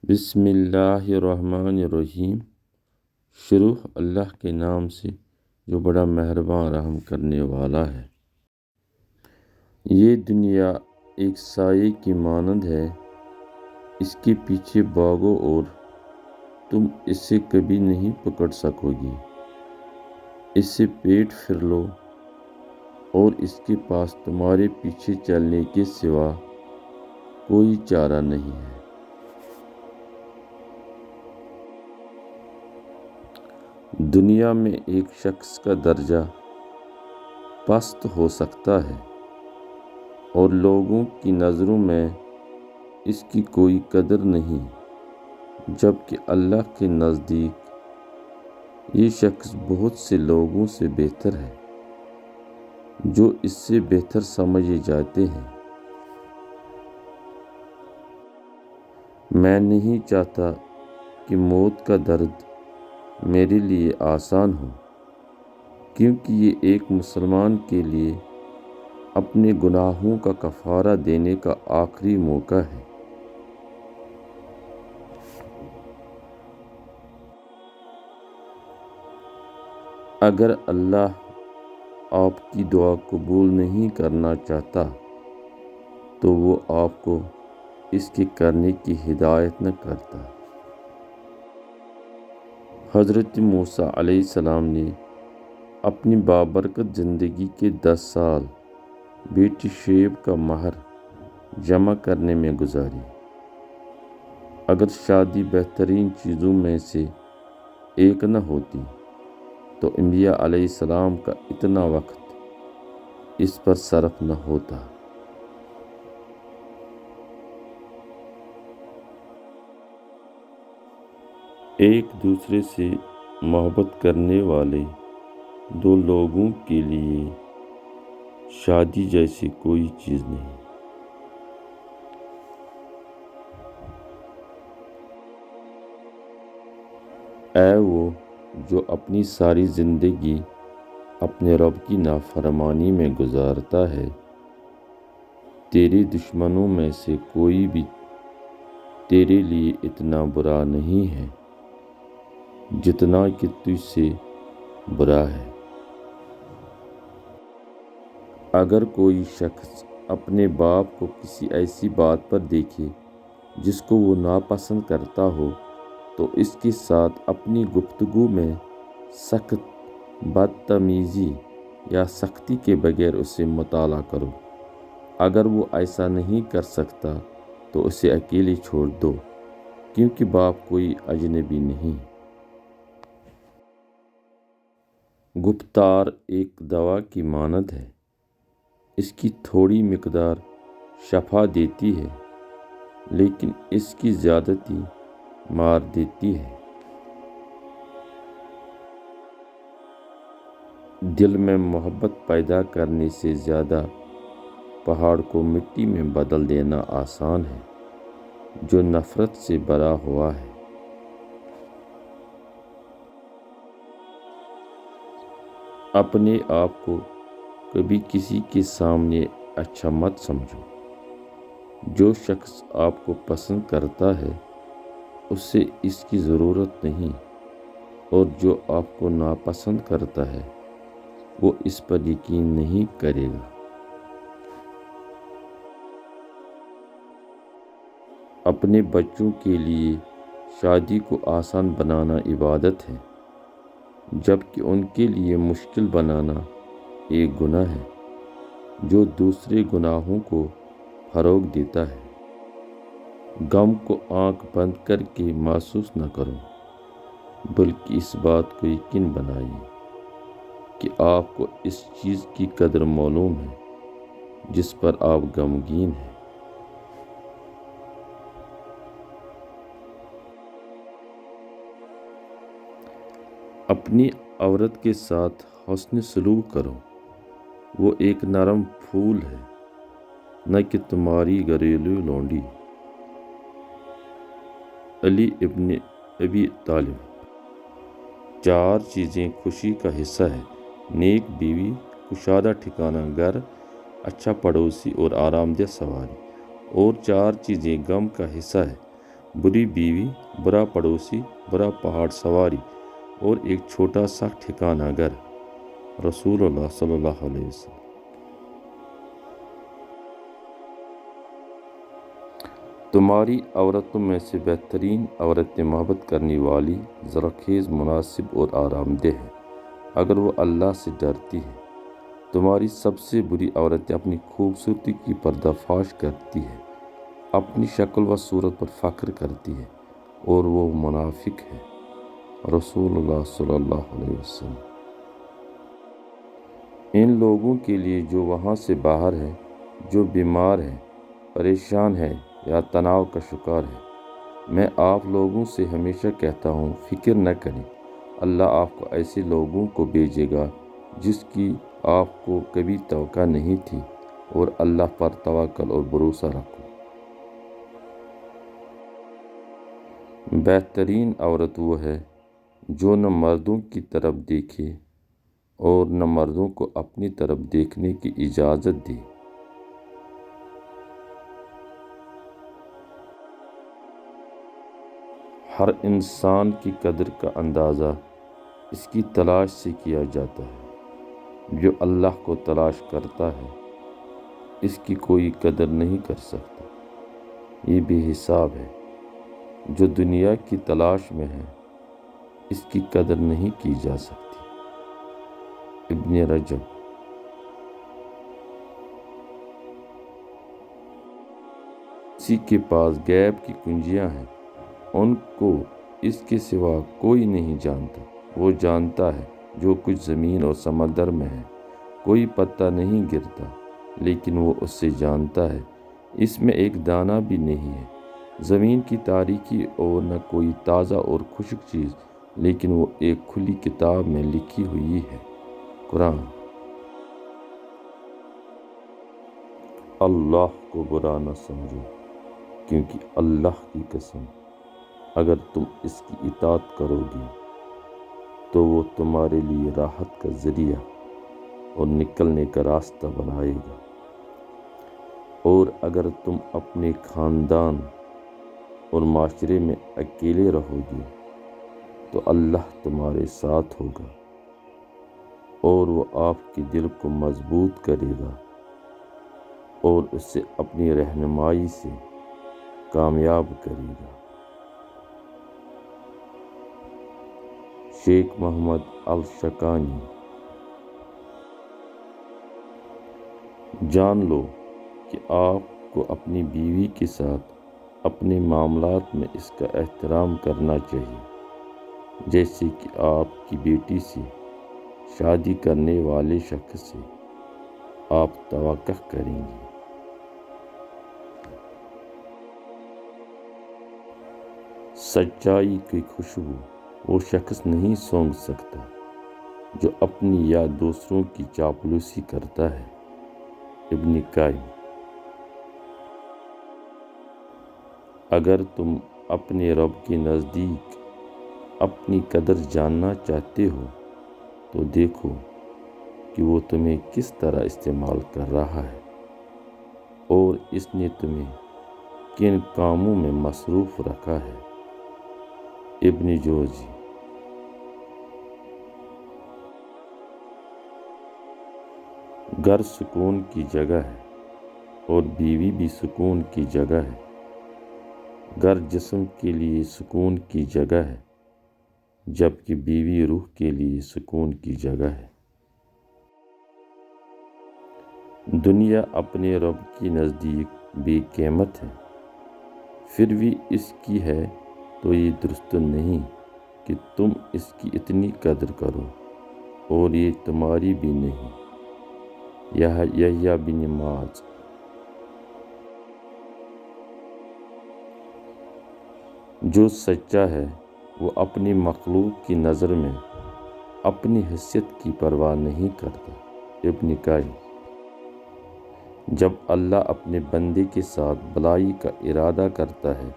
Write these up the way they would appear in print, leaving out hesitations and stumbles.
بسم اللہ الرحمن الرحیم۔ شروع اللہ کے نام سے جو بڑا مہربان رحم کرنے والا ہے۔ یہ دنیا ایک سائے کی مانند ہے، اس کے پیچھے بھاگو اور تم اسے کبھی نہیں پکڑ سکو گے۔ اس سے پیٹ پھیر لو اور اس کے پاس تمہارے پیچھے چلنے کے سوا کوئی چارہ نہیں ہے۔ دنیا میں ایک شخص کا درجہ پست ہو سکتا ہے اور لوگوں کی نظروں میں اس کی کوئی قدر نہیں، جبکہ اللہ کے نزدیک یہ شخص بہت سے لوگوں سے بہتر ہے جو اس سے بہتر سمجھے جاتے ہیں۔ میں نہیں چاہتا کہ موت کا درد میرے لیے آسان ہو، کیونکہ یہ ایک مسلمان کے لیے اپنے گناہوں کا کفارہ دینے کا آخری موقع ہے۔ اگر اللہ آپ کی دعا قبول نہیں کرنا چاہتا تو وہ آپ کو اس کے کرنے کی ہدایت نہ کرتا۔ حضرت موسیٰ علیہ السلام نے اپنی بابرکت زندگی کے 10 سال بیٹی شعیب کا مہر جمع کرنے میں گزاری۔ اگر شادی بہترین چیزوں میں سے ایک نہ ہوتی تو انبیاء علیہ السلام کا اتنا وقت اس پر صرف نہ ہوتا۔ ایک دوسرے سے محبت کرنے والے دو لوگوں کے لیے شادی جیسی کوئی چیز نہیں۔ اے وہ جو اپنی ساری زندگی اپنے رب کی نافرمانی میں گزارتا ہے، تیرے دشمنوں میں سے کوئی بھی تیرے لیے اتنا برا نہیں ہے جتنا کہ تجھ سے برا ہے۔ اگر کوئی شخص اپنے باپ کو کسی ایسی بات پر دیکھے جس کو وہ ناپسند کرتا ہو تو اس کے ساتھ اپنی گفتگو میں سخت بدتمیزی یا سختی کے بغیر اسے مطالعہ کرو۔ اگر وہ ایسا نہیں کر سکتا تو اسے اکیلے چھوڑ دو، کیونکہ باپ کوئی اجنبی نہیں۔ گفتار ایک دوا کی مانند ہے، اس کی تھوڑی مقدار شفا دیتی ہے لیکن اس کی زیادتی مار دیتی ہے۔ دل میں محبت پیدا کرنے سے زیادہ پہاڑ کو مٹی میں بدل دینا آسان ہے جو نفرت سے بھرا ہوا ہے۔ اپنے آپ کو کبھی کسی کے سامنے اچھا مت سمجھو۔ جو شخص آپ کو پسند کرتا ہے اسے اس کی ضرورت نہیں، اور جو آپ کو ناپسند کرتا ہے وہ اس پر یقین نہیں کرے گا۔ اپنے بچوں کے لیے شادی کو آسان بنانا عبادت ہے، جبکہ ان کے لیے مشکل بنانا ایک گناہ ہے جو دوسرے گناہوں کو فروغ دیتا ہے۔ غم کو آنکھ بند کر کے محسوس نہ کرو، بلکہ اس بات کو یقین بنائیے کہ آپ کو اس چیز کی قدر معلوم ہے جس پر آپ غمگین ہیں۔ اپنی عورت کے ساتھ حسن سلوک کرو، وہ ایک نرم پھول ہے، نہ کہ تمہاری گھریلو لونڈی۔ علی ابن ابی طالب۔ 4 چیزیں خوشی کا حصہ ہے: نیک بیوی، کشادہ ٹھکانہ گھر، اچھا پڑوسی اور آرام دہ سواری۔ اور 4 چیزیں غم کا حصہ ہے: بری بیوی، برا پڑوسی، برا پہاڑ سواری اور ایک چھوٹا سا ٹھکانہ گھر۔ رسول اللہ صلی اللہ علیہ وسلم۔ تمہاری عورتوں میں سے بہترین عورتیں محبت کرنے والی، زرخیز، مناسب اور آرام دہ ہے اگر وہ اللہ سے ڈرتی ہے۔ تمہاری سب سے بری عورتیں اپنی خوبصورتی کی پردہ فاش کرتی ہے، اپنی شکل و صورت پر فخر کرتی ہے اور وہ منافق ہے۔ رسول اللہ صلی اللہ علیہ وسلم۔ ان لوگوں کے لیے جو وہاں سے باہر ہے، جو بیمار ہے، پریشان ہے یا تناؤ کا شکار ہے، میں آپ لوگوں سے ہمیشہ کہتا ہوں، فکر نہ کریں، اللہ آپ کو ایسے لوگوں کو بھیجے گا جس کی آپ کو کبھی توقع نہیں تھی، اور اللہ پر توکل اور بھروسہ رکھو۔ بہترین عورت وہ ہے جو نہ مردوں کی طرف دیکھے اور نہ مردوں کو اپنی طرف دیکھنے کی اجازت دے۔ ہر انسان کی قدر کا اندازہ اس کی تلاش سے کیا جاتا ہے۔ جو اللہ کو تلاش کرتا ہے اس کی کوئی قدر نہیں کر سکتا۔ یہ بے حساب ہے۔ جو دنیا کی تلاش میں ہے اس کی قدر نہیں کی جا سکتی۔ ابن رجب۔ کسی کے پاس غیب کی کنجیاں ہیں، ان کو اس کے سوا کوئی نہیں جانتا۔ وہ جانتا ہے جو کچھ زمین اور سمندر میں ہے، کوئی پتا نہیں گرتا لیکن وہ اس سے جانتا ہے، اس میں ایک دانہ بھی نہیں ہے۔ زمین کی تاریکی اور نہ کوئی تازہ اور خشک چیز، لیکن وہ ایک کھلی کتاب میں لکھی ہوئی ہے۔ قرآن۔ اللہ کو برا نہ سمجھو، کیونکہ اللہ کی قسم اگر تم اس کی اطاعت کرو گے تو وہ تمہارے لیے راحت کا ذریعہ اور نکلنے کا راستہ بنائے گا، اور اگر تم اپنے خاندان اور معاشرے میں اکیلے رہو گے تو اللہ تمہارے ساتھ ہوگا، اور وہ آپ کے دل کو مضبوط کرے گا اور اسے اپنی رہنمائی سے کامیاب کرے گا۔ شیخ محمد الشقانی۔ جان لو کہ آپ کو اپنی بیوی کے ساتھ اپنے معاملات میں اس کا احترام کرنا چاہیے جیسے کہ آپ کی بیٹی سے، شادی کرنے والے شخص سے آپ توقع کریں گے۔ سچائی کی خوشبو وہ شخص نہیں سونگھ سکتا جو اپنی یا دوسروں کی چاپلوسی کرتا ہے۔ ابن قیم۔ اگر تم اپنے رب کے نزدیک اپنی قدر جاننا چاہتے ہو تو دیکھو کہ وہ تمہیں کس طرح استعمال کر رہا ہے اور اس نے تمہیں کن کاموں میں مصروف رکھا ہے۔ ابن جوزی۔ گھر سکون کی جگہ ہے اور بیوی بھی سکون کی جگہ ہے۔ گھر جسم کے لیے سکون کی جگہ ہے جبکہ بیوی روح کے لیے سکون کی جگہ ہے۔ دنیا اپنے رب کے نزدیک بے قیمت ہے، پھر بھی اس کی ہے تو یہ درست نہیں کہ تم اس کی اتنی قدر کرو، اور یہ تمہاری بھی نہیں۔ یحییٰ بن معاذ۔ جو سچا ہے وہ اپنی مخلوق کی نظر میں اپنی حیثیت کی پرواہ نہیں کرتا۔ ابن قیم۔ جب اللہ اپنے بندے کے ساتھ بھلائی کا ارادہ کرتا ہے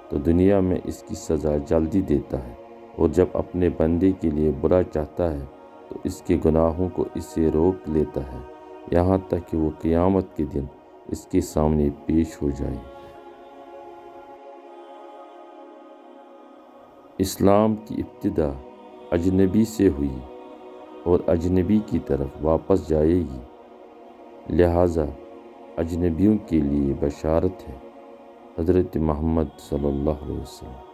تو دنیا میں اس کی سزا جلدی دیتا ہے، اور جب اپنے بندے کے لیے برا چاہتا ہے تو اس کے گناہوں کو اس سے روک لیتا ہے یہاں تک کہ وہ قیامت کے دن اس کے سامنے پیش ہو جائے۔ اسلام کی ابتدا اجنبی سے ہوئی اور اجنبی کی طرف واپس جائے گی، لہٰذا اجنبیوں کے لیے بشارت ہے۔ حضرت محمد صلی اللہ علیہ وسلم۔